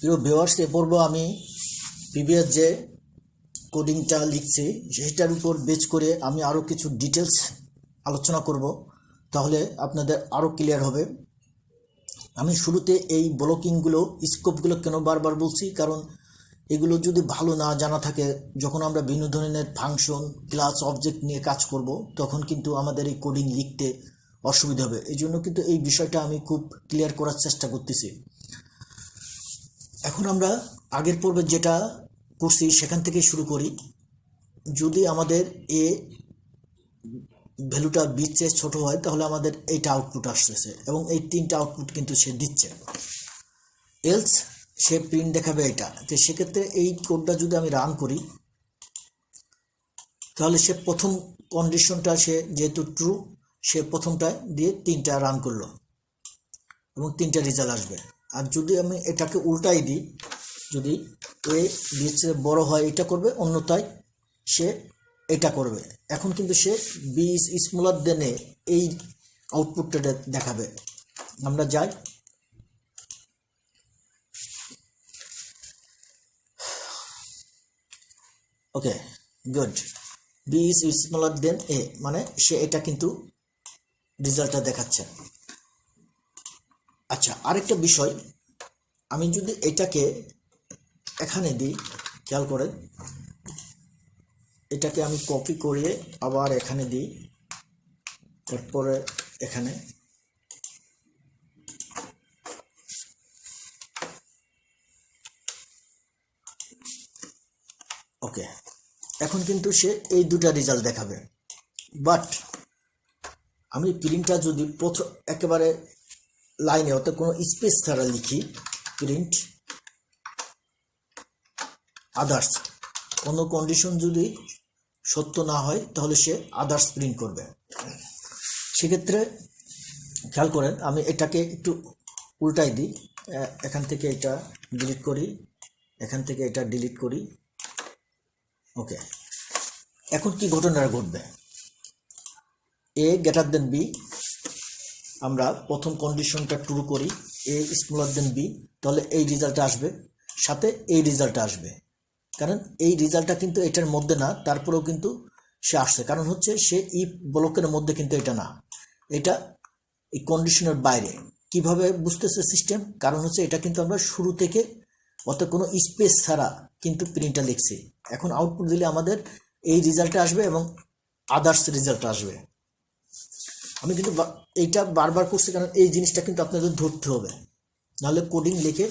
প্রিয় ভিউয়ার্স, এ পর্ব আমি প্রিভিয়াস যে কোডিংটা লিখছি সেটার উপর বেস করে আমি আরও কিছু ডিটেলস আলোচনা করব, তাহলে আপনাদের আরও ক্লিয়ার হবে। আমি শুরুতে এই ব্লকিংগুলো, স্কোপগুলো কেন বারবার বলছি, কারণ এগুলো যদি ভালো না জানা থাকে, যখন আমরা বিভিন্ন ধরনের ফাংশন, ক্লাস, অবজেক্ট নিয়ে কাজ করব, তখন কিন্তু আমাদের এই কোডিং লিখতে অসুবিধা হবে। এই জন্য কিন্তু এই বিষয়টা আমি খুব ক্লিয়ার করার চেষ্টা করতেছি। এখন আমরা আগের পর্বে যেটা করছি সেখান থেকে শুরু করি। যদি আমাদের এ ভ্যালুটা বির চেয়ে ছোটো হয়, তাহলে আমাদের এইটা আউটপুট আসতেছে এবং এই তিনটা আউটপুট কিন্তু সে দিচ্ছে। এলস সে প্রিন্ট দেখাবে এটা। তো সেক্ষেত্রে এই কোডটা যদি আমি রান করি, তাহলে সে প্রথম কন্ডিশনটা, সে যেহেতু ট্রু, সে প্রথমটা দিয়ে তিনটা রান করলো এবং তিনটা রেজাল্ট আসবে। আর যদি আমি এটাকে উল্টাই দিই, যদি এ বির চেয়ে বড় হয় এটা করবে, অন্যথায় সে এটা করবে। এখন কিন্তু সে B is smaller than A, এই আউটপুটটা দেখাবে। আমরা যাই, okay good, B is smaller than A, মানে সে এটা কিন্তু রেজাল্টটা দেখাচ্ছে। আচ্ছা, আরেকটা বিষয়, আমি যদি এটাকে এখানে দিই, খেয়াল করেন, এটাকে আমি কপি করে আবার এখানে দিই, তারপরে এখানে, ওকে, এখন কিন্তু সে এই দুটা রেজাল্ট দেখাবে। বাট আমি প্রিন্টটা যদি প্রথম একেবারে লাইনে, অর্থাৎ কোনো স্পেস ছাড়া লিখি, প্রিন্ট আদার্স, কোনো কন্ডিশন যদি সত্য না হয় তাহলে সে আদার্স প্রিন্ট করবে। সেক্ষেত্রে খেয়াল করেন, আমি এটাকে একটু উল্টাই দিই, এখান থেকে এটা ডিলিট করি, এখান থেকে এটা ডিলিট করি। ওকে, এখন কি ঘটনাটা ঘটবে? এ গ্রেটার দেন বি, আমরা প্রথম কন্ডিশনটা ট্রু করি, এ স্মলার দেন বি, তাহলে এই রেজাল্টটা আসবে, সাথে এই রেজাল্টটা আসবে। কারণ এই রেজাল্টটা কিন্তু এটার মধ্যে না, তারপরেও কিন্তু সে আসছে, কারণ হচ্ছে সে ইফ ব্লকের মধ্যে, কিন্তু এটা না, এটা এই কন্ডিশনের বাইরে। কিভাবে বুঝতেছে সিস্টেম? কারণ হচ্ছে এটা কিন্তু আমরা শুরু থেকে, অর্থাৎ কোনো স্পেস ছাড়া কিন্তু প্রিন্টটা লিখছি। এখন আউটপুট দিলে আমাদের এই রেজাল্টটা আসবে এবং আদার্স রেজাল্টটা আসবে। আমি কিন্তু এইটা বারবার করছি, কারণ এই জিনিসটা কিন্তু আপনাদের ধরতে হবে, নাহলে কোডিং লিখে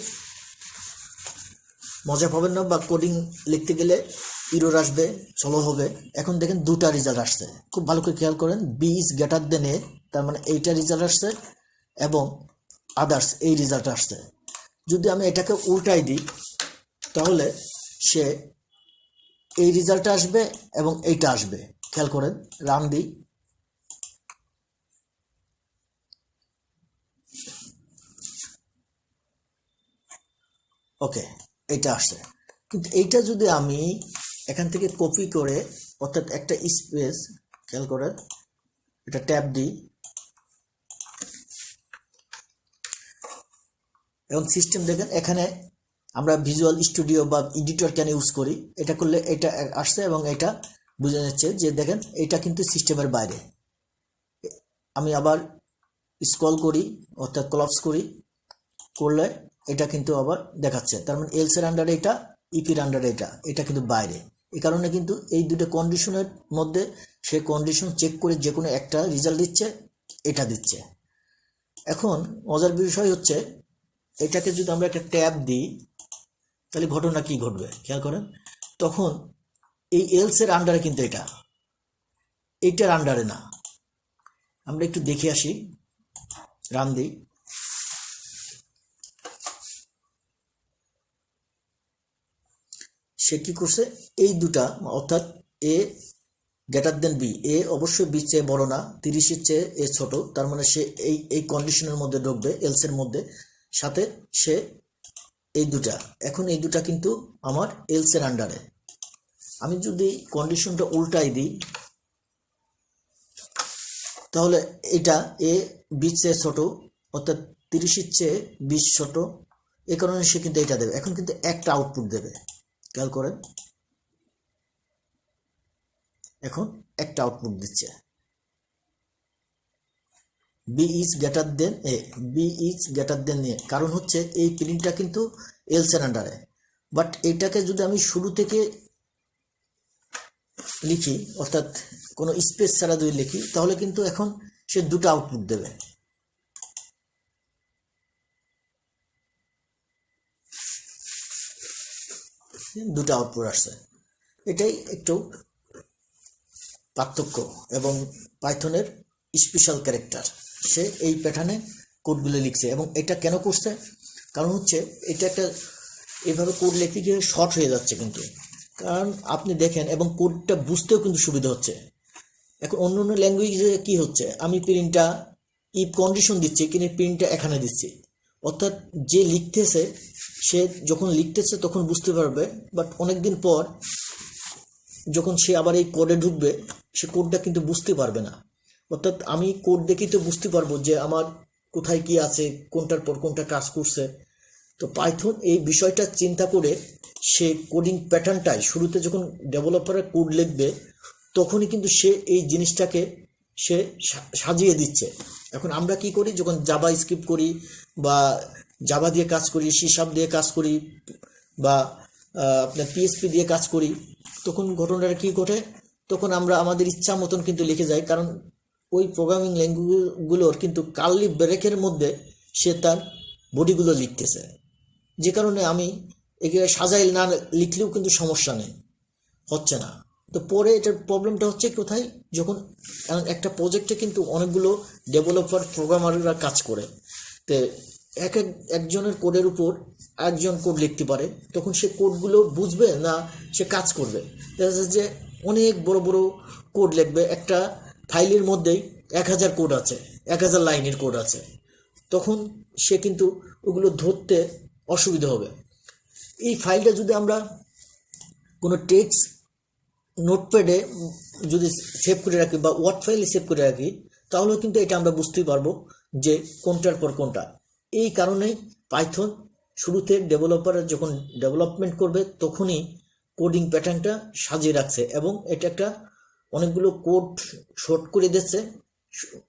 মজা পাবেন না, বা কোডিং লিখতে গেলে ইরর আসবে, স্লো হবে। এখন দেখেন দুটা রেজাল্ট আসছে, খুব ভালো করে খেয়াল করেন, বি ইজ গ্রেটার দেন এ, তার মানে এইটা রেজাল্ট আসছে, এবং আদার্স এই রেজাল্ট আসছে। যদি আমি এটাকে উল্টাই দিই, তাহলে সে এই রেজাল্টটা আসবে এবং এইটা আসবে। খেয়াল করেন, রান দিই, ওকে, এইটা আসছে। কিন্তু এইটা যদি আমি এখান থেকে কপি করে, অর্থাৎ একটা স্পেস, খেয়াল করেন, এটা ট্যাব দিই, এবং সিস্টেম দেখেন, এখানে আমরা ভিজুয়াল স্টুডিও বা এডিটর কেন ইউজ করি, এটা করলে এটা আসছে এবং এটা বুঝে যাচ্ছে যে দেখেন এটা কিন্তু সিস্টেমের বাইরে। আমি আবার স্ক্রল করি, অর্থাৎ ক্লপস করি, করলে এটা কিন্তু আবার দেখাচ্ছে। তার মানে এলসের আন্ডারে এটা, ইপির আন্ডারে এটা, এটা কিন্তু বাইরে। এই কারণে কিন্তু এই দুটো কন্ডিশনের মধ্যে সে কন্ডিশন চেক করে যে কোনো একটা রেজাল্ট দিচ্ছে, এটা দিচ্ছে। এখন মজার বিষয় হচ্ছে, এটাকে যদি আমরা একটা ট্যাব দিই, তাহলে ঘটনা কি ঘটবে খেয়াল করেন। তখন এই এলসের আন্ডারে কিন্তু এটা, এইটার আন্ডারে না। আমরা একটু দেখে আসি, রান দিই, সে কি করছে, এই দুটা, অর্থাৎ এ গ্রেটার দেন বি, এ অবশ্যই বির চেয়ে বড় না, 30-এর চেয়ে এ ছোট, তার মানে সে এই কন্ডিশনের মধ্যে ঢুকবে, এলসের মধ্যে, সাথে সে এই দুটা। এখন এই দুটা কিন্তু আমার এলসের আন্ডারে। আমি যদি কন্ডিশনটা উল্টাই দিই, তাহলে এটা এ বির চেয়ে ছোট, অর্থাৎ 30-এর চেয়ে 20 ছোট, এই কারণে সে কিন্তু এটা দেবে। এখন কিন্তু একটা আউটপুট দেবে, খেয়াল করেন, এখন একটা আউটপুট দিচ্ছে, B is greater than A, B is greater than A. কারণ হচ্ছে এই প্রিন্টটা কিন্তু এলস এর আন্ডারে। বাট এটাকে যদি আমি শুরু থেকে লিখি, অর্থাৎ কোনো স্পেস ছাড়া যদি লিখি, তাহলে কিন্তু এখন সে দুটো আউটপুট দেবে। দুটো আউটপুট আসছে, এটাই একটু পার্থক্য এবং পাইথনের স্পেশাল ক্যারেক্টার। সে এই প্যাটার্নে কোডগুলো লিখছে এবং এটা কেন করছে, কারণ হচ্ছে এটা একটা এভাবে কোড লিখতে গিয়ে শর্ট হয়ে যাচ্ছে কিন্তু, কারণ আপনি দেখেন, এবং কোডটা বুঝতেও কিন্তু সুবিধা হচ্ছে। এখন অন্য অন্য ল্যাঙ্গুয়েজে কী হচ্ছে, আমি প্রিন্টটা ইফ কন্ডিশন দিচ্ছি কিন্তু প্রিন্টটা এখানে দিচ্ছি, অর্থাৎ যে লিখতেছে সে যখন লিখতেছে তখন বুঝতে পারবে, বাট অনেক দিন পর যখন সে আবার এই কোডে ঢুকবে সে কোডটা কিন্তু বুঝতে পারবে না। অর্থাৎ আমি কোড দেখেই তো বুঝতে পারবো যে আমার কোথায় কি আছে, কোনটার পর কোনটা কাজ করছে। তো পাইথন এই বিষয়টা চিন্তা করে সে কোডিং প্যাটার্নটাই শুরুতে যখন ডেভেলপারের কোড লিখবে তখনই কিন্তু সে এই জিনিসটাকে সে সাজিয়ে দিচ্ছে। এখন আমরা কি করি, যখন জাভা স্ক্রিপ্ট করি বা জাভা দিয়ে কাজ করি, সি শার্প দিয়ে কাজ করি বা আপনার পিএসপি দিয়ে কাজ করি, তখন ঘটনাটা কী ঘটে, তখন আমরা আমাদের ইচ্ছা মতন কিন্তু লিখে যাই, কারণ ওই প্রোগ্রামিং ল্যাঙ্গুয়েজগুলোর কিন্তু কার্লি ব্রেকের মধ্যে সে তার বডিগুলো লিখতেছে, যে কারণে আমি একে সাজাইল না লিখলেও কিন্তু সমস্যা নেই, হচ্ছে না। তো পরে এটার প্রবলেমটা হচ্ছে কোথায়, যখন একটা প্রজেক্টে কিন্তু অনেকগুলো ডেভেলপার প্রোগ্রামাররা কাজ করে, তো একজনের কোডের উপর একজন কোড লিখতে পারে, তখন সে কোডগুলো বুঝবে না সে কাজ করবে। দেখা যাচ্ছে যে অনেক বড় বড় কোড লিখবে, একটা ফাইলের মধ্যেই 1000 কোড আছে, 1000 লাইনের কোড আছে, তখন সে কিন্তু ওগুলো ধরতে অসুবিধা হবে। এই ফাইলটা যদি আমরা কোনো টেক্সট নোটপ্যাডে যদি সেভ করে রাখি বা ওয়ার্ড ফাইলে সেভ করে রাখি, তাহলেও কিন্তু এটা আমরা বুঝতেই পারবো যে কোনটার পর কোনটা। এই কারণেই পাইথন শুরুতে ডেভেলপার যখন ডেভেলপমেন্ট করবে তখনই কোডিং প্যাটার্নটা সাজিয়ে রাখছে, এবং এটা একটা অনেকগুলো কোড শর্ট করে দিচ্ছে,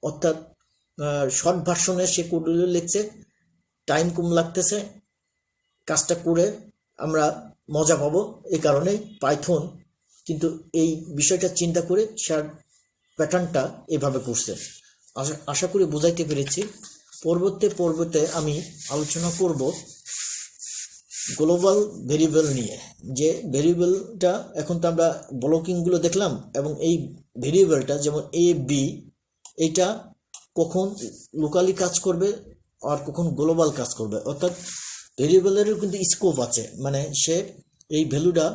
অর্থাৎ শর্ট ভার্সনে সে কোডগুলো লিখছে, টাইম কম লাগতেছে, কাজটা করে আমরা মজা পাবো। এই কারণেই পাইথন কিন্তু এই বিষয়টা চিন্তা করে সে প্যাটার্নটা এভাবে করছে। আশা করি বোঝাইতে পেরেছি। পরবর্তীতে আমি আলোচনা করব গ্লোবাল ভেরিয়েবল নিয়ে, যে ভেরিয়েবলটা এখন তো আমরা ব্লকিংগুলো দেখলাম, এবং এই ভেরিয়েবলটা যেমন এ বি, এইটা কখন লোকালি কাজ করবে আর কখন গ্লোবাল কাজ করবে, অর্থাৎ ভেরিয়েবলেরও কিন্তু স্কোপ আছে, মানে সে এই ভ্যালুটা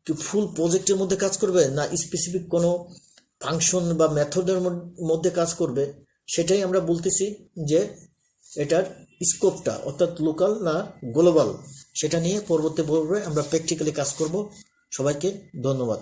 কি ফুল প্রজেক্টের মধ্যে কাজ করবে না স্পেসিফিক কোনো ফাংশন বা মেথডের মধ্যে কাজ করবে, সেটাই আমরা বলতেছি যে এটার স্কোপটা, অর্থাৎ লোকাল না গ্লোবাল, সেটা নিয়ে পরবর্তী পর্বে আমরা প্র্যাকটিক্যালি কাজ করব। সবাইকে ধন্যবাদ।